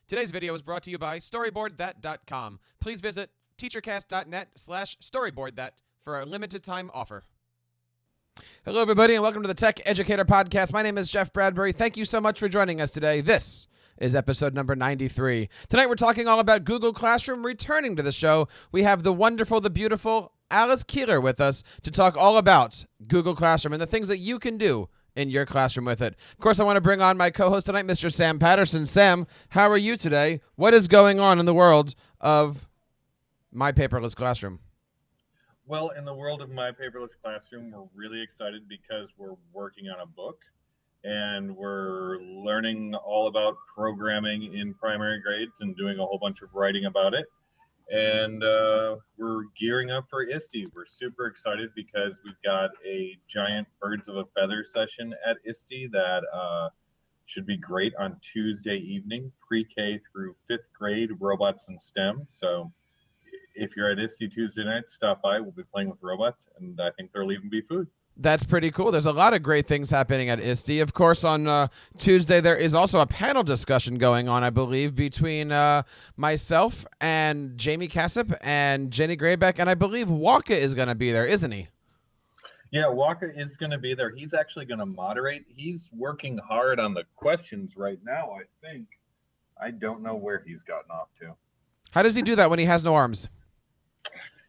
Today's video is brought to you by StoryboardThat.com. Please visit teachercast.net/StoryboardThat for a limited time offer. Hello, everybody, and welcome to the Tech Educator Podcast. My name is Jeff Bradbury. Thank you so much for joining us today. This is episode number 93. Tonight, we're talking all about Google Classroom. Returning to the show, we have the wonderful, the beautiful Alice Keeler with us to talk all about Google Classroom and the things that you can do in your classroom with it. Of course, I want to bring on my co-host tonight, Mr. Sam Patterson. Sam, how are you today? What is going on in the world of My Paperless Classroom? Well, in the world of My Paperless Classroom, we're really excited because we're working on a book and we're learning all about programming in primary grades and doing a whole bunch of writing about it. And we're gearing up for ISTE. We're super excited because we've got a giant birds of a feather session at ISTE that should be great on Tuesday evening, pre-K through 5th grade, robots and STEM. So if you're at ISTE Tuesday night, stop by. We'll be playing with robots, and I think there'll even be food. That's pretty cool. There's a lot of great things happening at ISTE. Of course, on Tuesday, there is also a panel discussion going on, I believe, between myself and Jamie Cassip and Jenny Graybeck, and I believe Waka is going to be there, isn't he? Yeah, Waka is going to be there. He's actually going to moderate. He's working hard on the questions right now, I think. I don't know where he's gotten off to. How does he do that when he has no arms?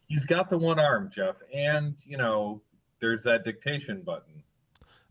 He's got the one arm, Jeff, and, there's that dictation button.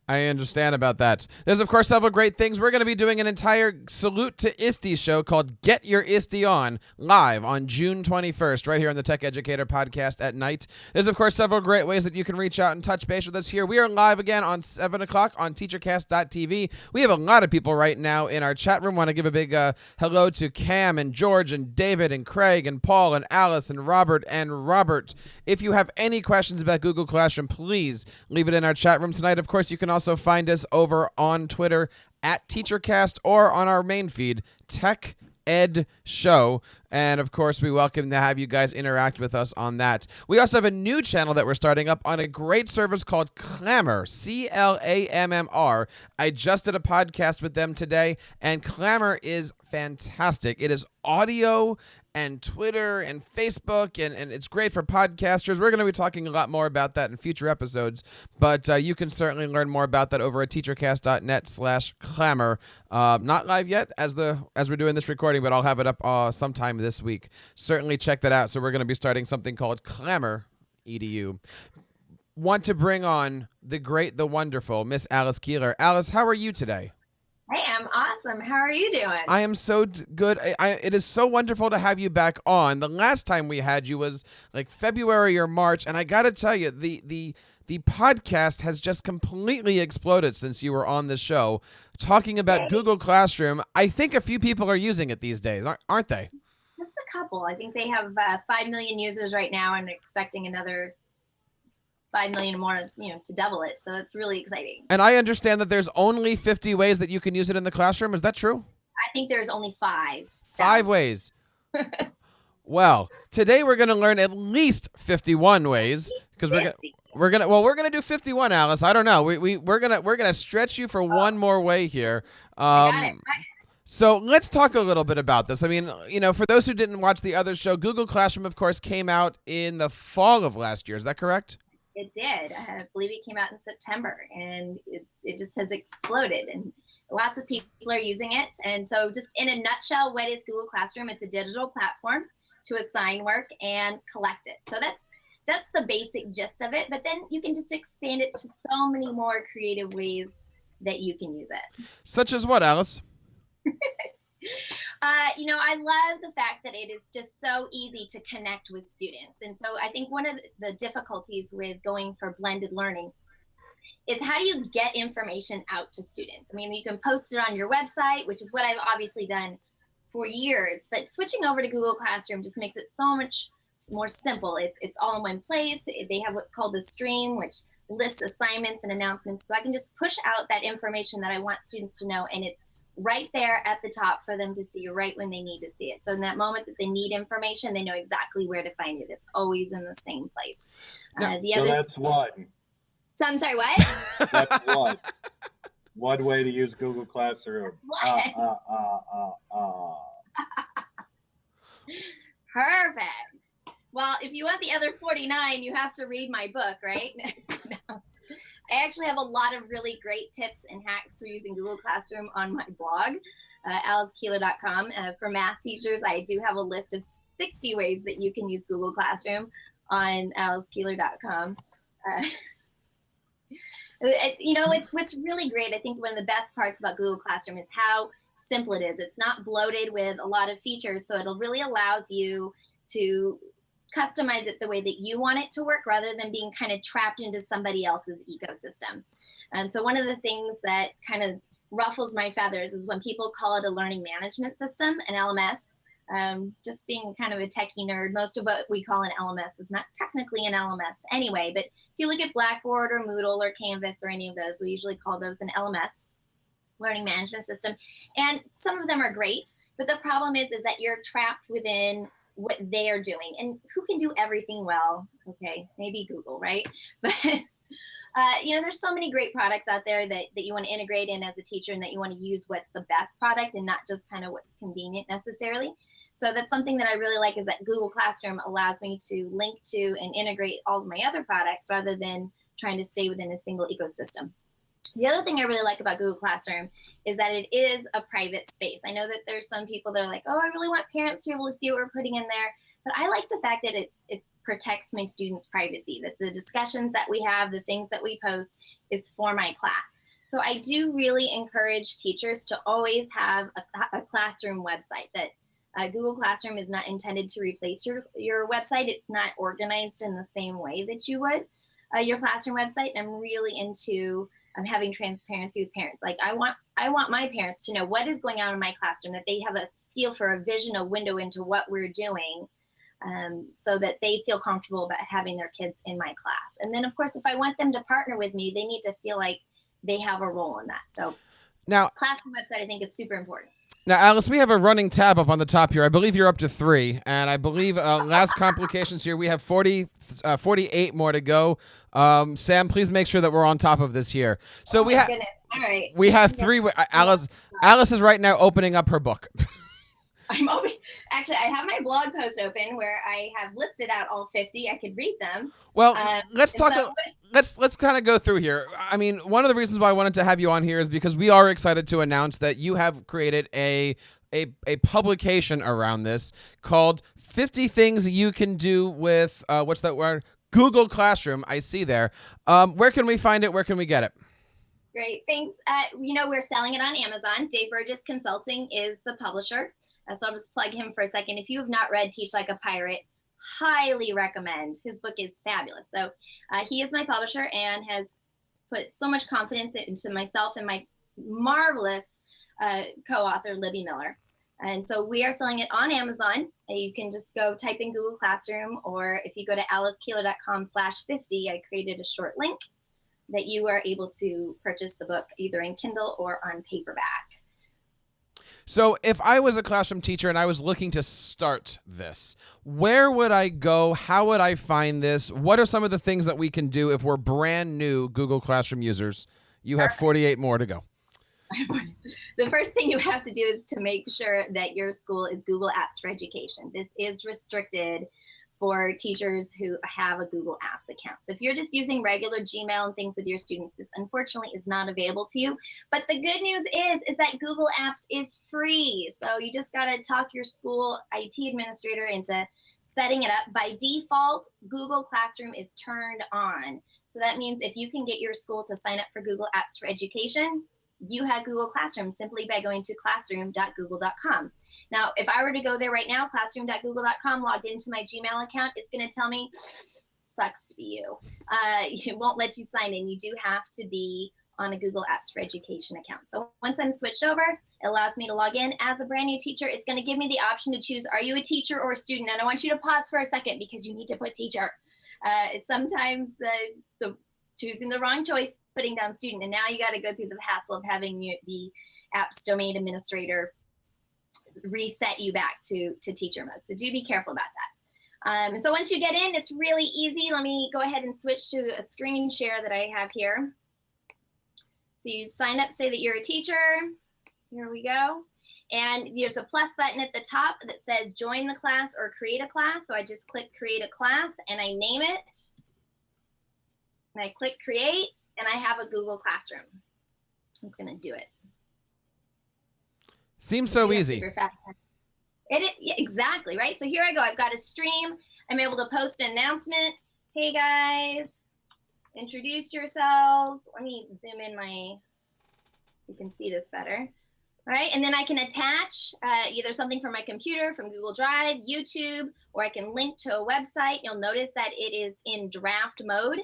I understand about that. There's, of course, several great things. We're going to be doing an entire Salute to ISTE show called Get Your ISTE On, live on June 21st, right here on the Tech Educator Podcast at night. There's, of course, several great ways that you can reach out and touch base with us here. We are live again on 7 o'clock on teachercast.tv. We have a lot of people right now in our chat room. Want to give a big hello to Cam and George and David and Craig and Paul and Alice and Robert and Robert. If you have any questions about Google Classroom, please leave it in our chat room tonight. Of course, you can also find us over on Twitter at TeacherCast or on our main feed, Tech Ed Show. And of course, we welcome to have you guys interact with us on that. We also have a new channel that we're starting up on a great service called Clamor, Clammr. I just did a podcast with them today, and Clamor is fantastic. It is audio and Twitter and Facebook, and it's great for podcasters. We're going to be talking a lot more about that in future episodes, but you can certainly learn more about that over at teachercast.net/Clamor. Not live yet as we're doing this recording, but I'll have it up sometime this week. Certainly check that out. So we're going to be starting something called Clamor EDU. Want to bring on the great, the wonderful Miss Alice Keeler. Alice, how are you today? I am awesome. How are you doing? I am so good. It is so wonderful to have you back on. The last time we had you was like February or March, and I got to tell you, the podcast has just completely exploded since you were on the show talking about Google Classroom. I think a few people are using it these days, aren't they? Just a couple. I think they have 5 million users right now and expecting another 5 million more, to double it. So it's really exciting. And I understand that there's only 50 ways that you can use it in the classroom. Is that true? I think there's only 5. 5 ways. Well, today we're going to learn at least 51 ways because we're gonna do 51, Alice. I don't know. We're gonna stretch you for one more way here. I got it. So let's talk a little bit about this. I mean, for those who didn't watch the other show, Google Classroom, of course, came out in the fall of last year. Is that correct? It did. I believe it came out in September, and it just has exploded, and lots of people are using it. And so just in a nutshell, what is Google Classroom? It's a digital platform to assign work and collect it. So that's the basic gist of it, but then you can just expand it to so many more creative ways that you can use it. Such as what, Alice? I love the fact that it is just so easy to connect with students. And so I think one of the difficulties with going for blended learning is how do you get information out to students? I mean, you can post it on your website, which is what I've obviously done for years, but switching over to Google Classroom just makes it so much more simple. It's all in one place. They have what's called the stream, which lists assignments and announcements. So I can just push out that information that I want students to know, and it's right there at the top for them to see right when they need to see it. So in that moment that they need information, they know exactly where to find it. It's always in the same place. That's one. So I'm sorry, what? That's one. One way to use Google Classroom. That's one. Perfect. Well, if you want the other 49, you have to read my book, right? No. I actually have a lot of really great tips and hacks for using Google Classroom on my blog, alicekeeler.com. For math teachers, I do have a list of 60 ways that you can use Google Classroom on alicekeeler.com. You know, it's what's really great. I think one of the best parts about Google Classroom is how simple it is. It's not bloated with a lot of features, so it'll really allows you to customize it the way that you want it to work rather than being kind of trapped into somebody else's ecosystem. And so one of the things that kind of ruffles my feathers is when people call it a learning management system, an LMS. Just being kind of a techie nerd, most of what we call an LMS is not technically an LMS anyway, but if you look at Blackboard or Moodle or Canvas or any of those, we usually call those an LMS, learning management system. And some of them are great, but the problem is that you're trapped within what they are doing. And who can do everything well? Okay, maybe Google, right? But you know, there's so many great products out there that you want to integrate in as a teacher and that you want to use what's the best product and not just kind of what's convenient necessarily. So that's something that I really like, is that Google Classroom allows me to link to and integrate all of my other products rather than trying to stay within a single ecosystem. The other thing I really like about Google Classroom is that it is a private space. I know that there's some people that are like, oh, I really want parents to be able to see what we're putting in there. But I like the fact that it protects my students' privacy, that the discussions that we have, the things that we post is for my class. So I do really encourage teachers to always have a classroom website. That Google Classroom is not intended to replace your website. It's not organized in the same way that you would your classroom website. And I'm really into having transparency with parents. Like I want my parents to know what is going on in my classroom, that they have a feel for a vision, a window into what we're doing, so that they feel comfortable about having their kids in my class. And then, of course, if I want them to partner with me, they need to feel like they have a role in that. So now, classroom website, I think, is super important. Now, Alice, we have a running tab up on the top here. I believe you're up to 3, and I believe last complications here, we have 48 more to go. Sam, please make sure that we're on top of this here. So All right. We have 3. Alice is right now opening up her book. I'm open. Actually, I have my blog post open where I have listed out all 50. I could read them. Well, let's talk. Let's kind of go through here. I mean, one of the reasons why I wanted to have you on here is because we are excited to announce that you have created a publication around this called 50 Things You Can Do with what's that word? Google Classroom. I see there. Where can we find it? Where can we get it? Great, thanks. You know, we're selling it on Amazon. Dave Burgess Consulting is the publisher. So I'll just plug him for a second. If you have not read Teach Like a Pirate, highly recommend. His book is fabulous. So he is my publisher and has put so much confidence into myself and my marvelous co-author, Libby Miller. And so we are selling it on Amazon. You can just go type in Google Classroom, or if you go to alicekeeler.com/50, I created a short link that you are able to purchase the book either in Kindle or on paperback. So if I was a classroom teacher and I was looking to start this, where would I go? How would I find this? What are some of the things that we can do if we're brand new Google Classroom users? You have 48 more to go. The first thing you have to do is to make sure that your school is Google Apps for Education. This is restricted for teachers who have a Google Apps account. So if you're just using regular Gmail and things with your students, this unfortunately is not available to you. But the good news is that Google Apps is free. So you just gotta talk your school IT administrator into setting it up. By default, Google Classroom is turned on. So that means if you can get your school to sign up for Google Apps for Education, you have Google Classroom simply by going to classroom.google.com. Now, if I were to go there right now, classroom.google.com, logged into my Gmail account, it's going to tell me, sucks to be you. It won't let you sign in. You do have to be on a Google Apps for Education account. So once I'm switched over, it allows me to log in as a brand new teacher. It's going to give me the option to choose, are you a teacher or a student? And I want you to pause for a second because you need to put teacher. It's sometimes the choosing the wrong choice, putting down student, and now you got to go through the hassle of having the app's domain administrator reset you back to teacher mode. So do be careful about that. So once you get in, it's really easy. Let me go ahead and switch to a screen share that I have here. So you sign up, say that you're a teacher. Here we go. And there's a plus button at the top that says join the class or create a class. So I just click create a class and I name it. And I click create and I have a Google Classroom. It's going to do it. Seems so easy. Super fast. It is, yeah, exactly, right? So here I go. I've got a stream. I'm able to post an announcement. Hey guys, introduce yourselves. Let me zoom in so you can see this better. All right, and then I can attach either something from my computer, from Google Drive, YouTube, or I can link to a website. You'll notice that it is in draft mode.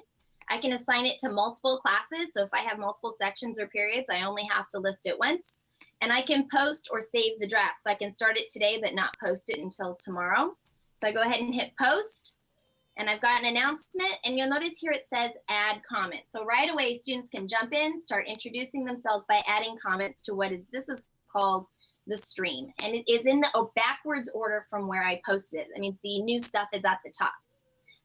I can assign it to multiple classes. So if I have multiple sections or periods, I only have to list it once. And I can post or save the draft. So I can start it today, but not post it until tomorrow. So I go ahead and hit post. And I've got an announcement. And you'll notice here it says add comments. So right away, students can jump in, start introducing themselves by adding comments to this is called the stream. And it is in the backwards order from where I posted it. That means the new stuff is at the top.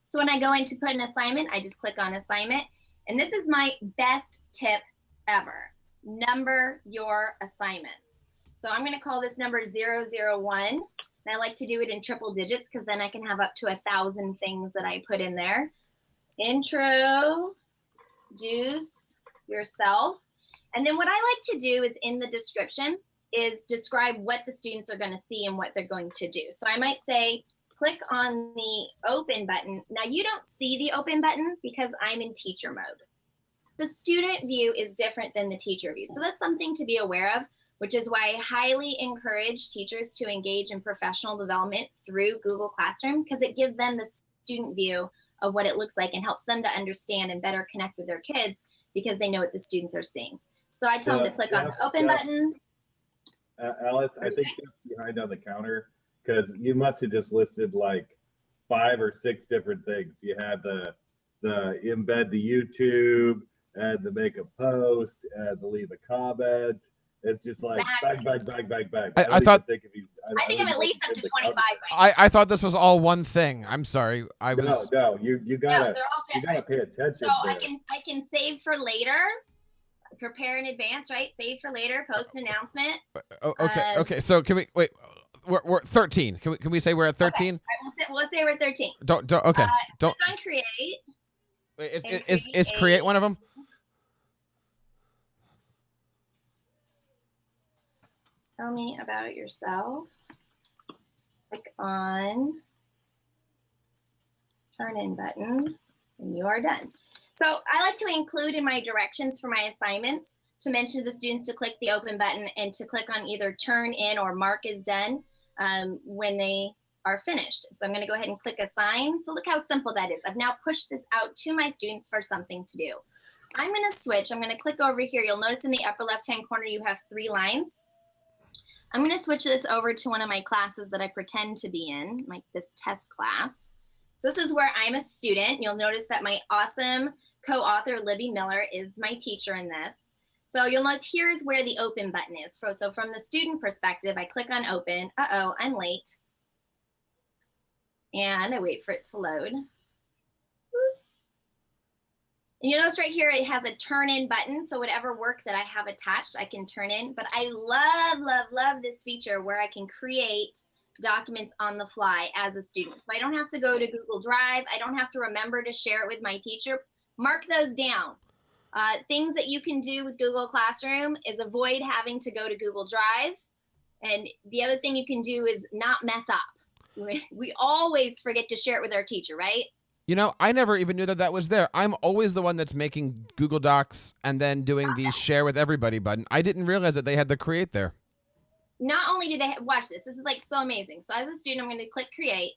So when I go in to put an assignment, I just click on assignment. And this is my best tip ever. Number your assignments. So I'm going to call this number 001. And I like to do it in triple digits because then I can have up to 1,000 things that I put in there. Introduce yourself. And then what I like to do is in the description is describe what the students are going to see and what they're going to do. So I might say, click on the open button. Now you don't see the open button because I'm in teacher mode. The student view is different than the teacher view. So that's something to be aware of, which is why I highly encourage teachers to engage in professional development through Google Classroom because it gives them the student view of what it looks like and helps them to understand and better connect with their kids because they know what the students are seeing. So I tell them to click on the open button. Alice, I think that's behind on the counter because you must have just listed like 5 or 6 different things. You had the embed the YouTube, and the make a post, and the leave a comment. It's just like bang. I thought. I think I'm at least up to 25. I thought this was all one thing. I'm sorry. No. You gotta pay attention. So I can save for later. Prepare in advance, right? Save for later. Post an announcement. Okay. So can we wait? We're 13. Can we say we're at 13? Okay. We'll say we're at 13. Don't. Okay. Don't. Click on create. Wait, is create one of them? Tell me about yourself. Click on turn in button, and you are done. So I like to include in my directions for my assignments to mention to the students to click the open button and to click on either turn in or mark is done when they are finished. So I'm going to go ahead and click assign. So look how simple that is. I've now pushed this out to my students for something to do. I'm going to switch. I'm going to click over here. You'll notice in the upper left-hand corner you have 3 lines. I'm going to switch this over to one of my classes that I pretend to be in, like this test class. So this is where I'm a student. You'll notice that my awesome co-author, Libby Miller, is my teacher in this. So you'll notice here's where the open button is. So from the student perspective, I click on open. Uh-oh, I'm late. And I wait for it to load. And you'll notice right here, it has a turn in button. So whatever work that I have attached, I can turn in. But I love this feature where I can create documents on the fly as a student. So I don't have to go to Google Drive. I don't have to remember to share it with my teacher. Mark those down. Things that you can do with Google Classroom is avoid having to go to Google Drive. And the other thing you can do is not mess up. We always forget to share it with our teacher, right? You know, I never even knew that was there. I'm always the one that's making Google Docs and then doing the share with everybody button. I didn't realize that they had the create there. Not only do they watch this is like so amazing. So as a student, I'm going to click create.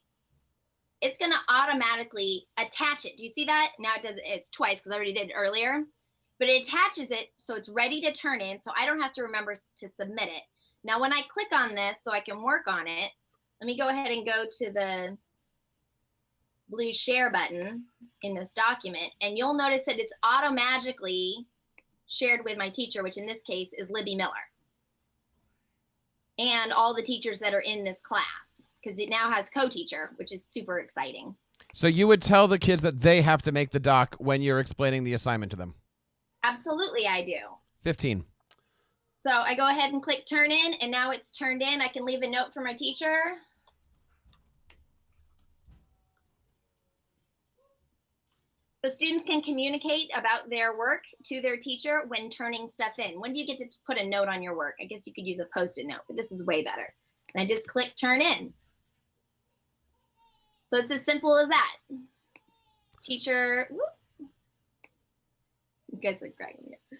It's going to automatically attach it. Do you see that? Now it does it. It's twice because I already did it earlier. But it attaches it so it's ready to turn in. So I don't have to remember to submit it. Now when I click on this so I can work on it, let me go ahead and go to the blue share button in this document. And you'll notice that it's automatically shared with my teacher, which in this case is Libby Miller. And all the teachers that are in this class, because it now has co-teacher, which is super exciting. So you would tell the kids that they have to make the doc when you're explaining the assignment to them? Absolutely, I do. 15. So I go ahead and click turn in, and now it's turned in. I can leave a note for my teacher. So students can communicate about their work to their teacher when turning stuff in. When do you get to put a note on your work? I guess you could use a Post-it note, but this is way better. And I just click turn in. So it's as simple as that. Teacher, whoop. You guys are cracking me up.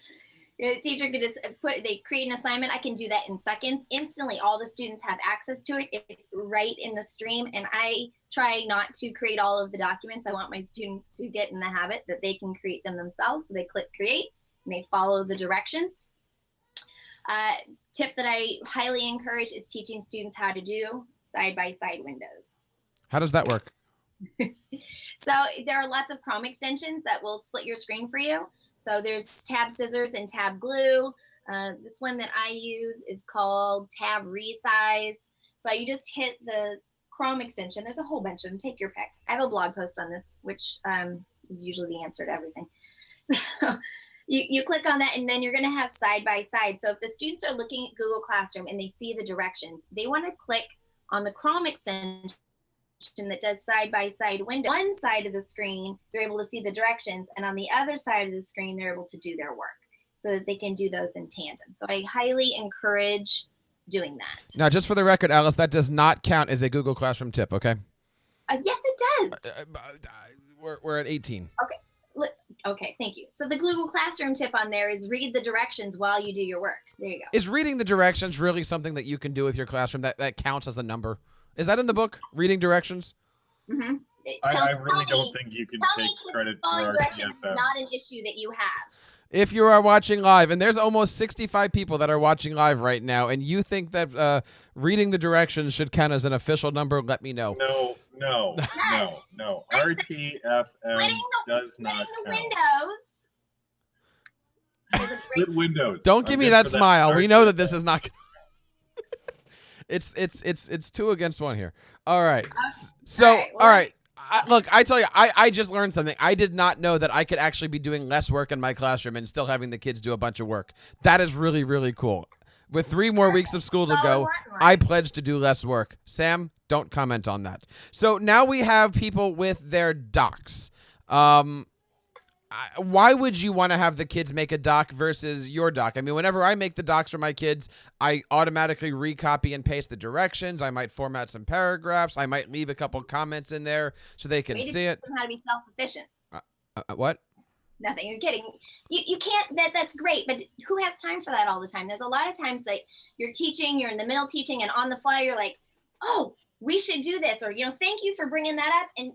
The teacher could just they create an assignment. I can do that in seconds. Instantly, all the students have access to it. It's right in the stream. And I try not to create all of the documents. I want my students to get in the habit that they can create them themselves. So they click create and they follow the directions. Tip that I highly encourage is teaching students how to do side-by-side windows. How does that work? So there are lots of Chrome extensions that will split your screen for you. So there's Tab Scissors and Tab Glue. This one that I use is called Tab Resize. So you just hit the Chrome extension. There's a whole bunch of them. Take your pick. I have a blog post on this, which is usually the answer to everything. So you click on that, and then you're going to have side by side. So if the students are looking at Google Classroom and they see the directions, they want to click on the Chrome extension that does side-by-side window. One side of the screen, they're able to see the directions, and on the other side of the screen, they're able to do their work so that they can do those in tandem. So I highly encourage doing that. Now, just for the record, Alice, that does not count as a Google Classroom tip, okay? Yes, it does. We're at 18. Okay. Okay, thank you. So the Google Classroom tip on there is read the directions while you do your work. There you go. Is reading the directions really something that you can do with your classroom that counts as a number? Is that in the book, reading directions? Mm-hmm. I really don't think you can take credit for our directions. Not an issue that you have. If you are watching live, and there's almost 65 people that are watching live right now, and you think that reading the directions should count as an official number, let me know. No. RTFM does not count. Split windows. Don't give me that smile. We know that this is not. It's 2 against 1 here. All right. So, all right. Look, I tell you, I just learned something. I did not know that I could actually be doing less work in my classroom and still having the kids do a bunch of work. That is really, really cool. With 3 more weeks of school to go, I pledge to do less work. Sam, don't comment on that. So now we have people with their docs. Why would you want to have the kids make a doc versus your doc? I mean, whenever I make the docs for my kids, I automatically recopy and paste the directions. I might format some paragraphs. I might leave a couple comments in there so they can see it. How to be self-sufficient. What? Nothing. You're kidding. You can't. That's great, but who has time for that all the time? There's a lot of times that you're teaching, you're in the middle teaching, and on the fly, you're like, oh, we should do this, or, thank you for bringing that up. And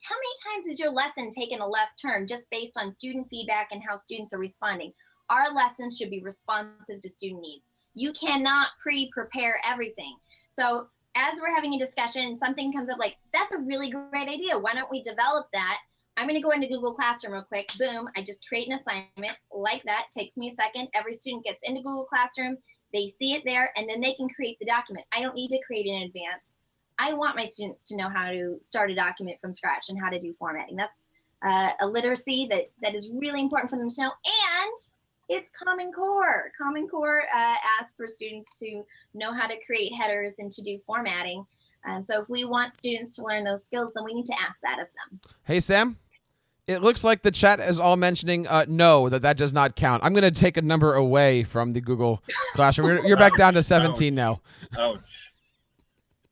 how many times has your lesson taken a left turn just based on student feedback and how students are responding? Our lessons should be responsive to student needs. You cannot pre-prepare everything. So as we're having a discussion, something comes up like, that's a really great idea. Why don't we develop that? I'm going to go into Google Classroom real quick. Boom. I just create an assignment like that. Takes me a second. Every student gets into Google Classroom. They see it there, and then they can create the document. I don't need to create in advance. I want my students to know how to start a document from scratch and how to do formatting. That's a literacy that is really important for them to know. And it's Common Core. Common Core asks for students to know how to create headers and to do formatting. So if we want students to learn those skills, then we need to ask that of them. Hey, Sam. It looks like the chat is all mentioning no, that does not count. I'm going to take a number away from the Google Classroom. You're back down to 17 now. Ouch.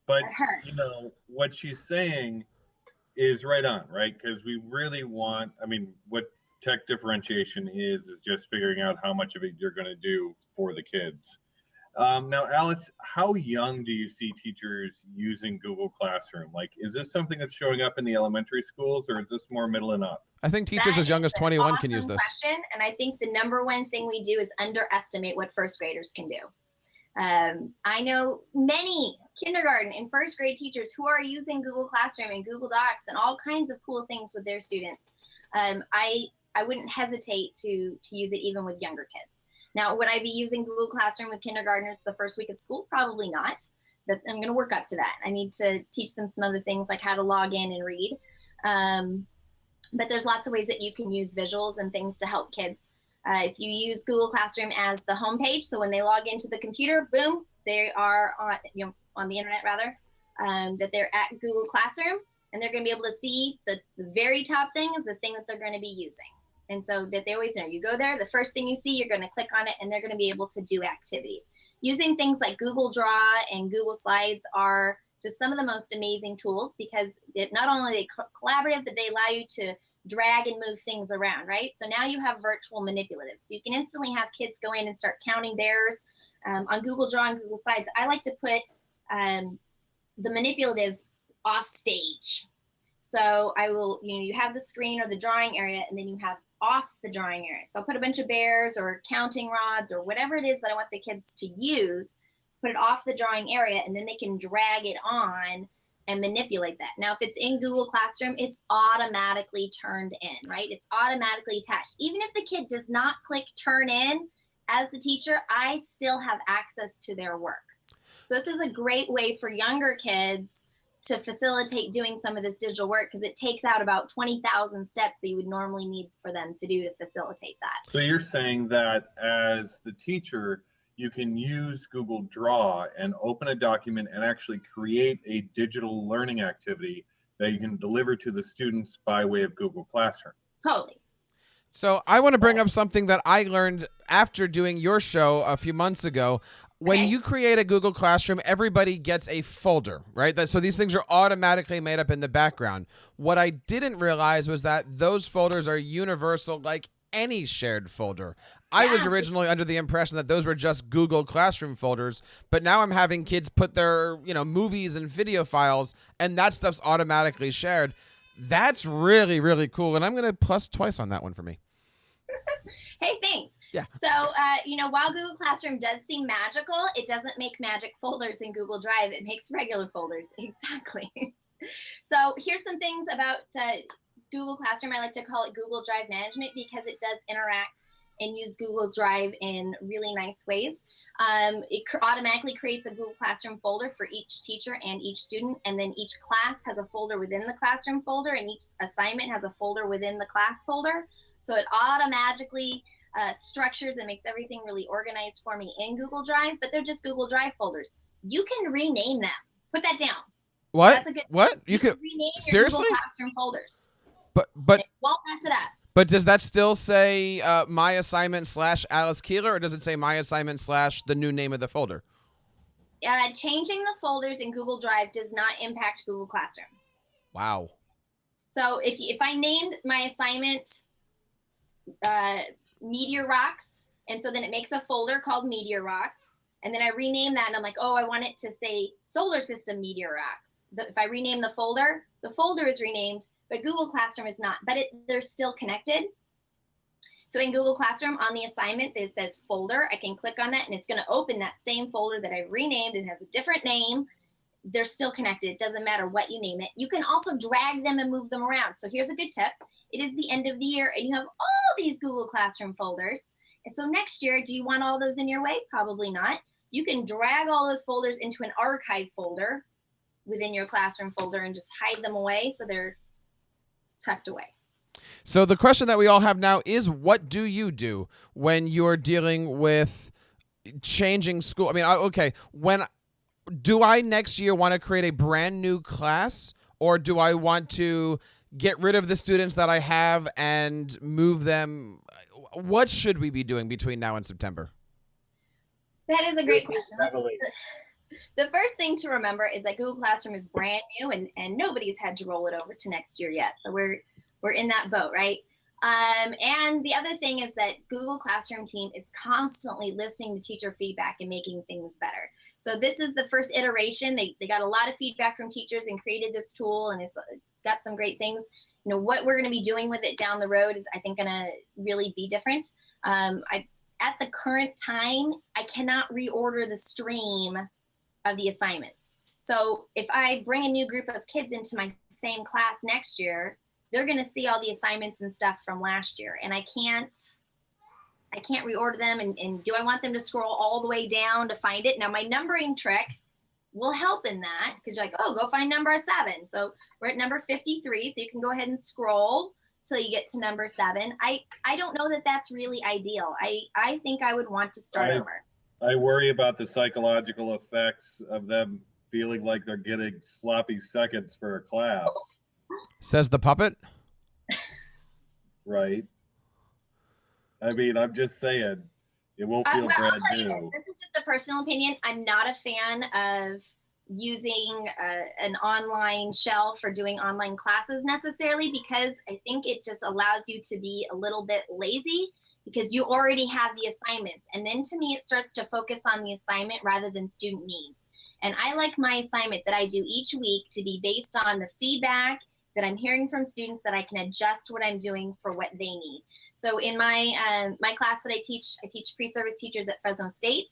But, what she's saying is right on, right? Because we really want, what tech differentiation is just figuring out how much of it you're going to do for the kids. Now, Alice, how young do you see teachers using Google Classroom? Like, is this something that's showing up in the elementary schools, or is this more middle and up? I think teachers as young as 21 can use this. Question, and I think the number one thing we do is underestimate what first graders can do. I know many kindergarten and first grade teachers who are using Google Classroom and Google Docs and all kinds of cool things with their students. I wouldn't hesitate to use it even with younger kids. Now, would I be using Google Classroom with kindergartners the first week of school? Probably not. I'm going to work up to that. I need to teach them some other things like how to log in and read. But there's lots of ways that you can use visuals and things to help kids If you use Google Classroom as the homepage, so when they log into the computer, boom, they are on, on the internet rather, that they're at Google Classroom, and they're going to be able to see the very top thing is the thing that they're going to be using. And so that they always know, you go there, the first thing you see, you're going to click on it, and they're going to be able to do activities. Using things like Google Draw and Google Slides are just some of the most amazing tools, because it not only are they collaborative, but they allow you to drag and move things around, right? So now you have virtual manipulatives. So you can instantly have kids go in and start counting bears. On Google Draw and Google Slides, I like to put the manipulatives off stage. So I will, you have the screen or the drawing area, and then you have off the drawing area. So I'll put a bunch of bears or counting rods or whatever it is that I want the kids to use, put it off the drawing area, and then they can drag it on and manipulate that. Now, if it's in Google Classroom, it's automatically turned in, right? It's automatically attached. Even if the kid does not click turn in, as the teacher, I still have access to their work. So this is a great way for younger kids to facilitate doing some of this digital work, because it takes out about 20,000 steps that you would normally need for them to do to facilitate that. So you're saying that as the teacher, you can use Google Draw and open a document and actually create a digital learning activity that you can deliver to the students by way of Google Classroom. Totally. So I want to bring up something that I learned after doing your show a few months ago. When you create a Google Classroom, everybody gets a folder, right? So these things are automatically made up in the background. What I didn't realize was that those folders are universal, like any shared folder. I was originally under the impression that those were just Google Classroom folders, but now I'm having kids put their, movies and video files, and that stuff's automatically shared. That's really, really cool, and I'm going to plus twice on that one for me. Hey, thanks. Yeah. So, while Google Classroom does seem magical, it doesn't make magic folders in Google Drive. It makes regular folders. Exactly. So here's some things about Google Classroom. I like to call it Google Drive Management, because it does interact and use Google Drive in really nice ways. It automatically creates a Google Classroom folder for each teacher and each student, and then each class has a folder within the classroom folder, and each assignment has a folder within the class folder. So it automatically structures and makes everything really organized for me in Google Drive, but they're just Google Drive folders. You can rename them. Put that down. What? That's a good. What? You can rename your seriously? Google Classroom folders. But it won't mess it up. But does that still say my assignment / Alice Keeler, or does it say my assignment / the new name of the folder? Changing the folders in Google Drive does not impact Google Classroom. Wow. So if I named my assignment Meteor Rocks, and so then it makes a folder called Meteor Rocks, and then I rename that, and I'm like, I want it to say Solar System Meteor Rocks. If I rename the folder is renamed, but Google Classroom is not, but they're still connected. So in Google Classroom, on the assignment, it says folder. I can click on that, and it's going to open that same folder that I've renamed and has a different name. They're still connected. It doesn't matter what you name it. You can also drag them and move them around. So here's a good tip. It is the end of the year, and you have all these Google Classroom folders. And so next year, do you want all those in your way? Probably not. You can drag all those folders into an archive folder within your classroom folder and just hide them away so they're tucked away. So the question that we all have now is, what do you do when you're dealing with changing school? I mean, do I next year want to create a brand new class, or do I want to get rid of the students that I have and move them? What should we be doing between now and September? That is a great question. The first thing to remember is that Google Classroom is brand new, and nobody's had to roll it over to next year yet. So we're in that boat, right? And the other thing is that Google Classroom team is constantly listening to teacher feedback and making things better. So this is the first iteration. They got a lot of feedback from teachers and created this tool, and it's got some great things. What we're going to be doing with it down the road is, I think, going to really be different. At the current time, I cannot reorder the stream of the assignments. So if I bring a new group of kids into my same class next year, they're going to see all the assignments and stuff from last year, and I can't reorder them. And do I want them to scroll all the way down to find it? Now, my numbering trick will help in that, because you're like, go find number 7. So we're at number 53, so you can go ahead and scroll till you get to number 7. I don't know that that's really ideal. I think I would want to start over. I worry about the psychological effects of them feeling like they're getting sloppy seconds for a class. Says the puppet. Right. I mean, I'm just saying, it won't feel brand I'll tell you new. this is just a personal opinion. I'm not a fan of using an online shell for doing online classes necessarily, because I think it just allows you to be a little bit lazy because you already have the assignments. And then to me, it starts to focus on the assignment rather than student needs. And I like my assignment that I do each week to be based on the feedback that I'm hearing from students, that I can adjust what I'm doing for what they need. So in my my class that I teach pre-service teachers at Fresno State.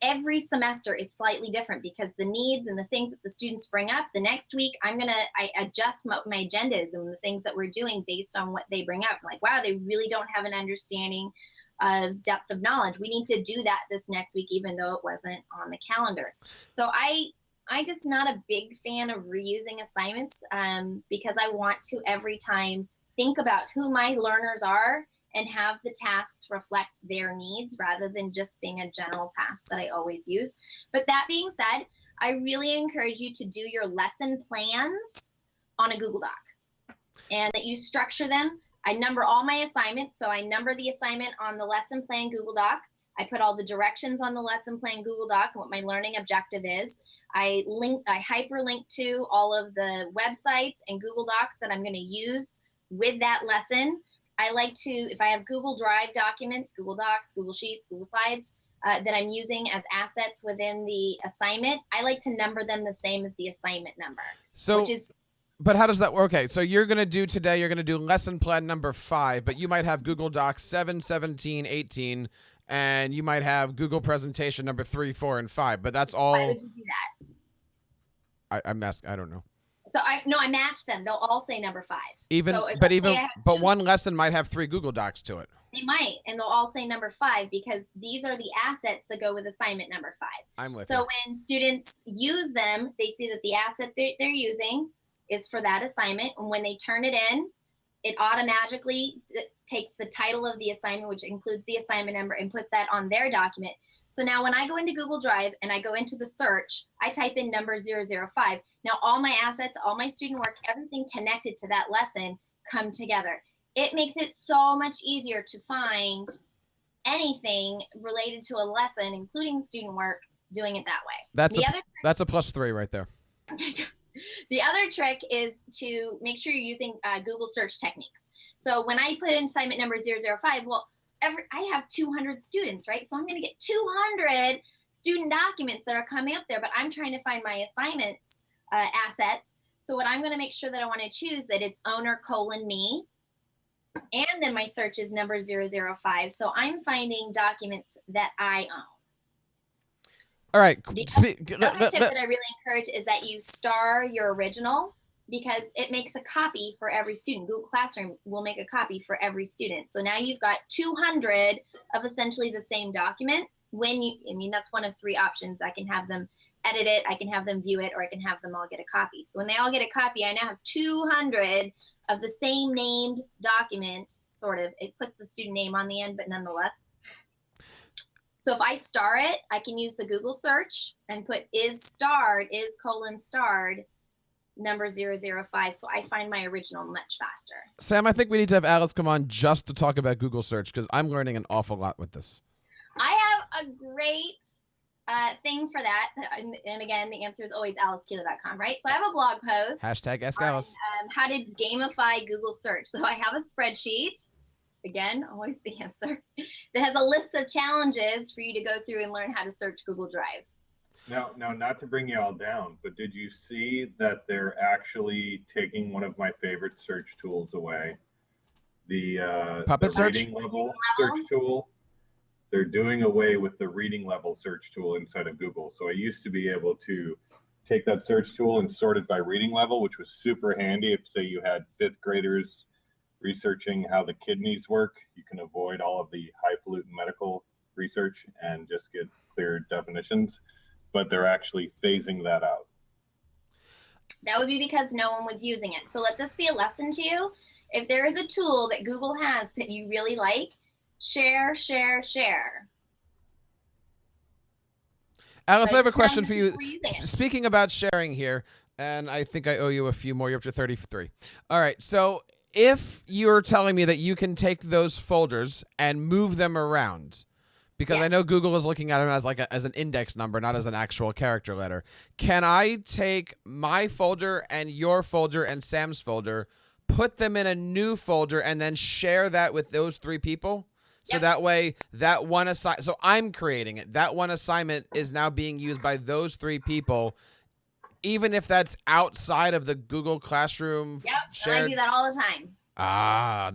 Every semester is slightly different because the needs and the things that the students bring up. The next week, I adjust my agendas and the things that we're doing based on what they bring up. I'm like, wow, they really don't have an understanding of depth of knowledge. We need to do that this next week, even though it wasn't on the calendar. So I just not a big fan of reusing assignments because I want to every time think about who my learners are and have the tasks reflect their needs rather than just being a general task that I always use. But that being said, I really encourage you to do your lesson plans on a Google Doc and that you structure them. I number all my assignments. So I number the assignment on the lesson plan Google Doc. I put all the directions on the lesson plan Google Doc and what my learning objective is. I hyperlink to all of the websites and Google Docs that I'm going to use with that lesson. I like to, if I have Google Drive documents, Google Docs, Google Sheets, Google Slides that I'm using as assets within the assignment, I like to number them the same as the assignment number. So, which is, but how does that work? Okay, so you're going to do today, you're going to do lesson plan number 5, but you might have Google Docs 7, 17, 18, and you might have Google presentation number 3, 4, and 5, but that's all. why would you do that? I'm asking, I don't know. So I match them. They'll all say number 5. But one lesson might have 3 Google Docs to it. They might, and they'll all say number 5 because these are the assets that go with assignment number 5. I'm with So you. when students use them, they see that the asset they're using is for that assignment. And when they turn it in, it automatically takes the title of the assignment, which includes the assignment number, and puts that on their document. So now when I go into Google Drive and I go into the search, I type in number 005. Now all my assets, all my student work, everything connected to that lesson come together. It makes it so much easier to find anything related to a lesson, including student work, doing it that way. That's a +3 right there. The other trick is to make sure you're using Google search techniques. So when I put in assignment number 005, well, I have 200 students, right? So I'm going to get 200 student documents that are coming up there, but I'm trying to find my assignments assets. So what I'm going to make sure that I want to choose that it's owner : me, and then my search is number 005. So I'm finding documents that I own. All right. The other tip that I really encourage is that you star your original, because it makes a copy for every student. Google Classroom will make a copy for every student. So now you've got 200 of essentially the same document. That's one of 3 options. I can have them edit it, I can have them view it, or I can have them all get a copy. So when they all get a copy, I now have 200 of the same named document, sort of. It puts the student name on the end, but nonetheless. So if I star it, I can use the Google search and put is : number 005. So I find my original much faster. Sam, I think we need to have Alice come on just to talk about Google search because I'm learning an awful lot with this. I have a great thing for that. And again, the answer is always alicekeeler.com, right? So I have a blog post. #AskAlice. How to gamify Google search. So I have a spreadsheet. Again, always the answer. That has a list of challenges for you to go through and learn how to search Google Drive. Now, not to bring you all down, but did you see that they're actually taking one of my favorite search tools away? The Puppet search? reading level search tool. They're doing away with the reading level search tool inside of Google. So I used to be able to take that search tool and sort it by reading level, which was super handy. If, say, you had 5th graders researching how the kidneys work, you can avoid all of the highfalutin medical research and just get clear definitions. But they're actually phasing that out. That would be because no one was using it. So let this be a lesson to you. If there is a tool that Google has that you really like, share, share, share. Alice, So I have a just know question that for you. people are using it. Speaking about sharing here, and I think I owe you a few more. You're up to 33. All right. So if you're telling me that you can take those folders and move them around, because I know Yes. Google is looking at them as as an index number, not as an actual character letter. Can I take my folder and your folder and Sam's folder, put them in a new folder, and then share that with those 3 people? So Yep. that way, that one so I'm creating it. That one assignment is now being used by those 3 people, even if that's outside of the Google Classroom Yep. shared. And I do that all the time.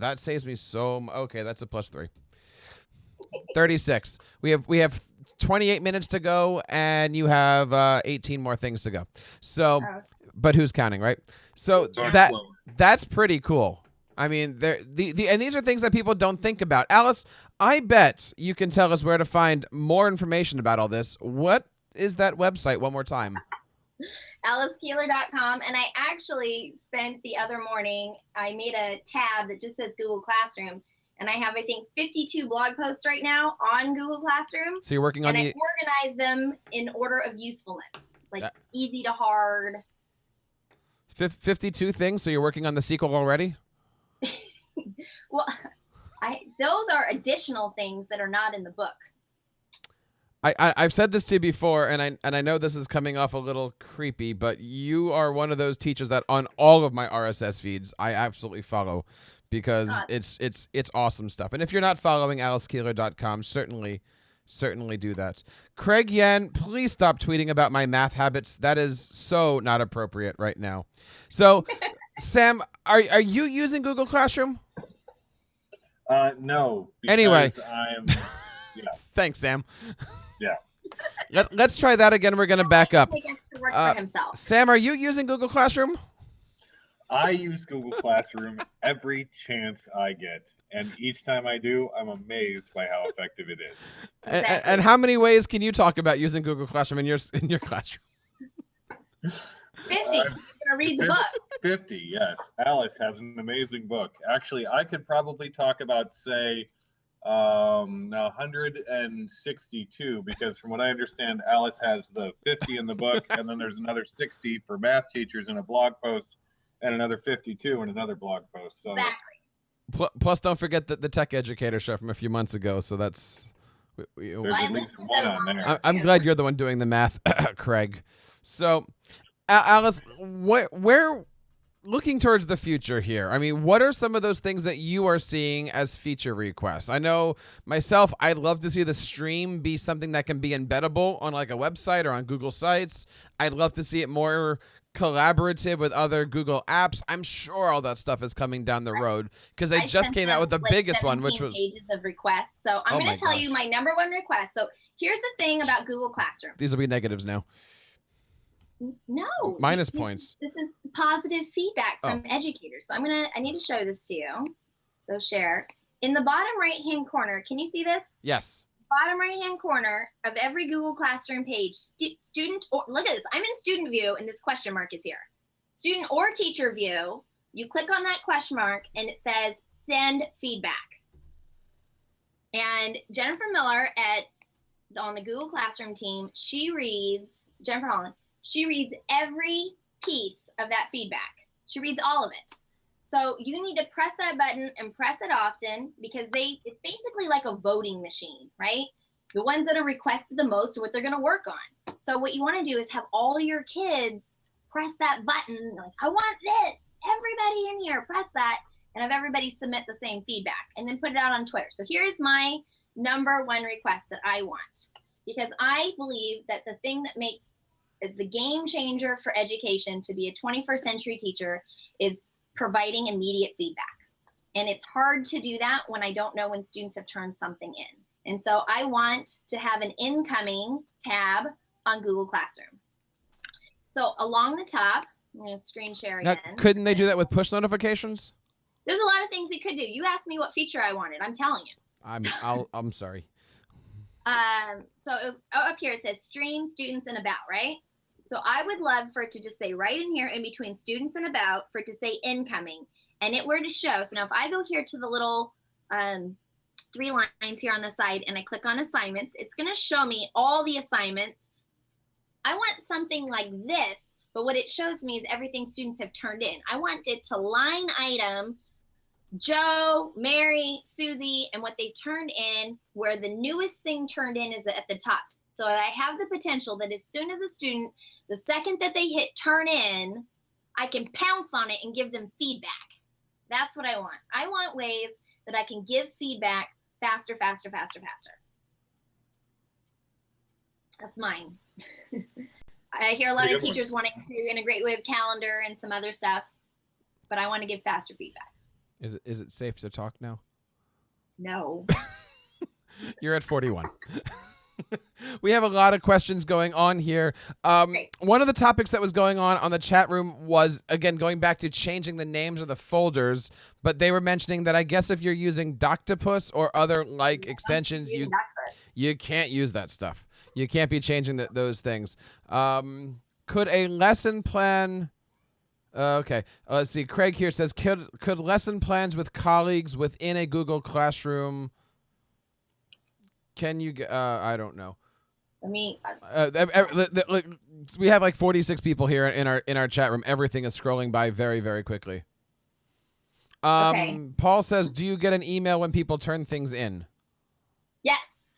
That saves me so. Okay, that's a +3. 36. We have 28 minutes to go, and you have 18 more things to go. So, Oh. but who's counting, right? So Sorry, that's pretty cool. I mean, and these are things that people don't think about. Alice, I bet you can tell us where to find more information about all this. What is that website one more time? AliceKeeler.com. And I actually spent the other morning, I made a tab that just says Google Classroom. And I have, I think, 52 blog posts right now on Google Classroom. So you're working on and I organize them in order of usefulness, like easy to hard. 52 things. So you're working on the sequel already? Well, those are additional things that are not in the book. I've said this to you before, and I know this is coming off a little creepy, but you are one of those teachers that on all of my RSS feeds I absolutely follow, because it's awesome stuff. And if you're not following AliceKeeler.com, certainly do that. Craig Yen, please stop tweeting about my math habits. That is so not appropriate right now. So, Sam, are you using Google Classroom? No. Anyway. Yeah. Thanks, Sam. Yeah. Let's try that again. We're going to back up. Take extra work for himself. Sam, are you using Google Classroom? I use Google Classroom every chance I get. And each time I do, I'm amazed by how effective it is. Exactly. And how many ways can you talk about using Google Classroom in your classroom? 50. You're going to read the book. 50, yes. Alice has an amazing book. Actually, I could probably talk about, say, 162, because from what I understand, Alice has the 50 in the book, and then there's another 60 for math teachers in a blog post, and another 52 in another blog post. So Exactly. Plus, don't forget the Tech Educator show from a few months ago. So that's. there's at least one on there. I'm glad you're the one doing the math, Craig. So, Alice, where looking towards the future here, I mean, what are some of those things that you are seeing as feature requests? I know myself, I'd love to see the stream be something that can be embeddable on like a website or on Google Sites. I'd love to see it more collaborative with other Google apps. I'm sure all that stuff is coming down the road, because they just came out with the biggest one, which was pages of requests. So I'm going to tell you my number one request. So here's the thing about Google Classroom. These will be negatives now. No, minus points. This is positive feedback from educators. So I need to show this to you. So share in the bottom right hand corner. Can you see this? Yes. Bottom right hand corner of every Google Classroom page, student, or look at this. I'm in student view and this question mark is here. Student or teacher view. You click on that question mark and it says send feedback. And Jennifer Miller on the Google Classroom team, Jennifer Holland, she reads every piece of that feedback. She reads all of it. So you need to press that button and press it often, because it's basically like a voting machine, right? The ones that are requested the most are what they're going to work on. So what you want to do is have all your kids press that button. Like, I want this. Everybody in here, press that. And have everybody submit the same feedback and then put it out on Twitter. So here's my number one request that I want, because I believe that the thing that makes the game changer for education to be a 21st century teacher is providing immediate feedback. And it's hard to do that when I don't know when students have turned something in. And so I want to have an incoming tab on Google Classroom. So along the top, I'm going to screen share again. Now, couldn't they do that with push notifications? There's a lot of things we could do. You asked me what feature I wanted. I'm telling you. I'm sorry. So up here it says stream, students, and about, right? So I would love for it to just say right in here in between students and about, for it to say incoming, and it were to show. So now if I go here to the little 3 lines here on the side and I click on assignments, it's going to show me all the assignments. I want something like this, but what it shows me is everything students have turned in. I want it to line item Joe, Mary, Susie, and what they've turned in, where the newest thing turned in is at the top. So I have the potential that as soon as a student, the second that they hit turn in, I can pounce on it and give them feedback. That's what I want. I want ways that I can give feedback faster, faster, faster, faster. That's mine. I hear a lot of teachers wanting to integrate with calendar and some other stuff, but I want to give faster feedback. Is it safe to talk now? No. You're at 41. We have a lot of questions going on here. One of the topics that was going on the chat room was, again, going back to changing the names of the folders, but they were mentioning that I guess if you're using Doctopus or other like extensions, you can't use that stuff. You can't be changing those things. Could a lesson plan... okay, let's see. Craig here says, could lesson plans with colleagues within a Google Classroom... Can you? I don't know. I mean, we have like 46 people here in our chat room. Everything is scrolling by very, very quickly. Okay. Paul says, "Do you get an email when people turn things in?" Yes.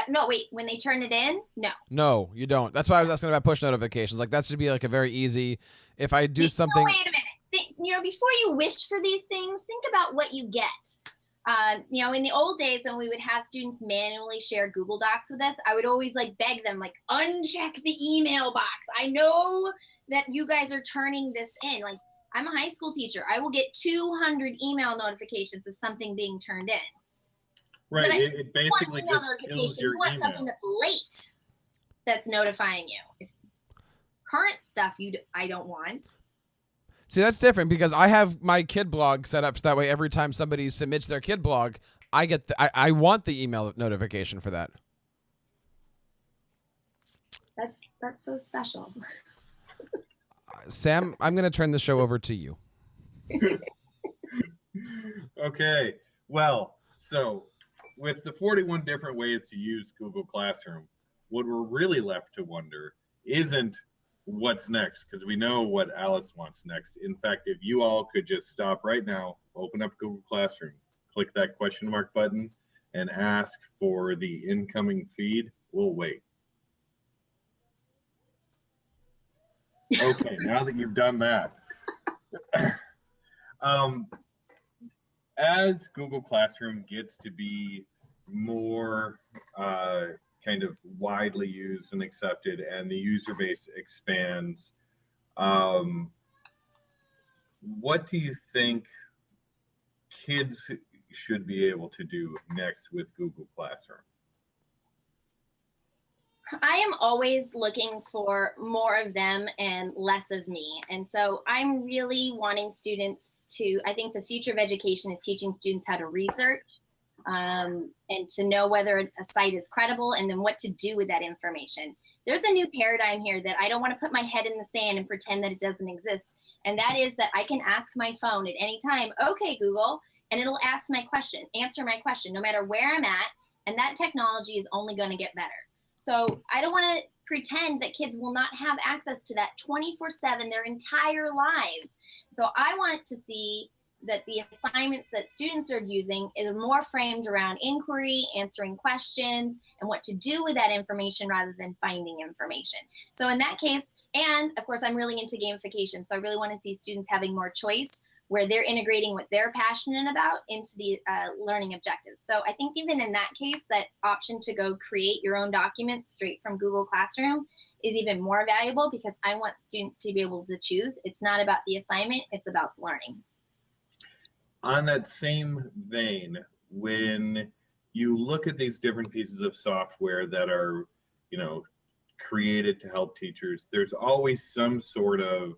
No, wait. When they turn it in, no. No, you don't. That's why I was asking about push notifications. Like that should be like a very easy. If I do something. No, wait a minute. Before you wish for these things, think about what you get. In the old days when we would have students manually share Google Docs with us, I would always beg them, uncheck the email box. I know that you guys are turning this in. I'm a high school teacher. I will get 200 email notifications of something being turned in. Right. But it basically just kills your you want email. something that's late that's notifying you. Current stuff I don't want. See, that's different because I have my kid blog set up so that way every time somebody submits their kid blog, I get I want the email notification for that. That's so special. Sam, I'm going to turn the show over to you. Okay. Well, so with the 41 different ways to use Google Classroom, what we're really left to wonder isn't what's next, because we know what Alice wants next. In fact, if you all could just stop right now, open up Google Classroom, click that question mark button, and ask for the incoming feed, we'll wait. Okay, now that you've done that, as Google Classroom gets to be more kind of widely used and accepted, and the user base expands, what do you think kids should be able to do next with Google Classroom? I am always looking for more of them and less of me. And so I'm really wanting students I think the future of education is teaching students how to research and to know whether a site is credible and then what to do with that information. There's a new paradigm here that I don't want to put my head in the sand and pretend that it doesn't exist. And that is that I can ask my phone at any time, okay, Google, and it'll answer my question, no matter where I'm at. And that technology is only going to get better. So I don't want to pretend that kids will not have access to that 24/7 their entire lives. So I want to see that the assignments that students are using is more framed around inquiry, answering questions, and what to do with that information rather than finding information. So in that case, and of course, I'm really into gamification. So I really want to see students having more choice where they're integrating what they're passionate about into the learning objectives. So I think even in that case, that option to go create your own documents straight from Google Classroom is even more valuable because I want students to be able to choose. It's not about the assignment, it's about learning. On that same vein, when you look at these different pieces of software that are, created to help teachers, there's always some sort of